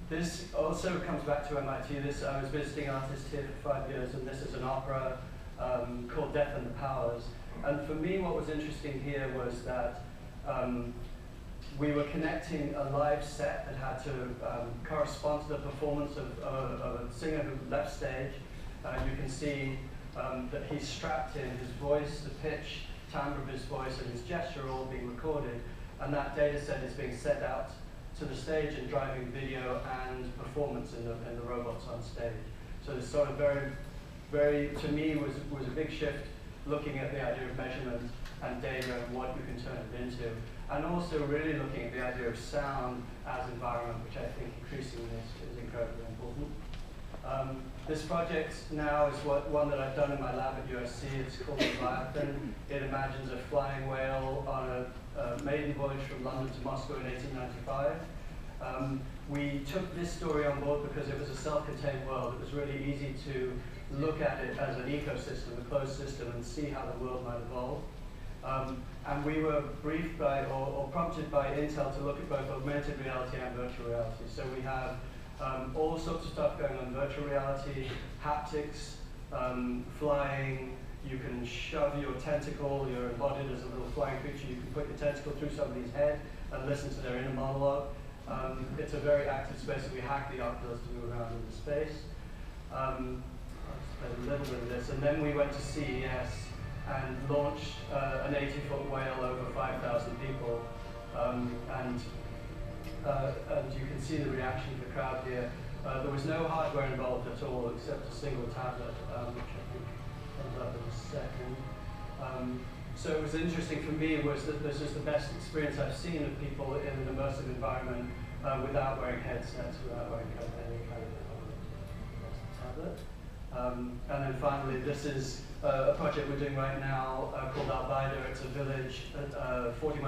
This also comes back to MIT. I was visiting artist here for 5 years, and this is an opera called Death and the Powers. And for me, what was interesting here was that we were connecting a live set that had to correspond to the performance of a singer who left stage. You can see that he's strapped in, his voice, the pitch, timbre of his voice, and his gesture are all being recorded. And that data set is being sent out to the stage and driving video and performance in the robots on stage. So it's sort of very, to me, was a big shift looking at the idea of measurement and data and what you can turn it into. And also really looking at the idea of sound as environment, which I think increasingly is incredibly important. This project now is one that I've done in my lab at USC. It's called Leviathan. It imagines a flying whale on a maiden voyage from London to Moscow in 1895. We took this story on board because it was a self-contained world. It was really easy to look at it as an ecosystem, a closed system, and see how the world might evolve. And we were briefed by, or prompted by Intel to look at both augmented reality and virtual reality. So we have all sorts of stuff going on: virtual reality, haptics, flying. You can shove your tentacle, you're embodied as a little flying creature. You can put your tentacle through somebody's head and listen to their inner monologue. It's a very active space, and we hack the Oculus to move around in the space. I'll just play a little bit of this. And then we went to CES and launched an 80-foot whale over 5,000 people. And you can see the reaction of the crowd here. There was no hardware involved at all, except a single tablet, which I think comes up in a second. So it was interesting for me was that this is the best experience I've seen of people in an immersive environment without wearing headsets, without wearing any kind of tablet. And then finally, this is a project we're doing right now called Albeida. It's a village 40 miles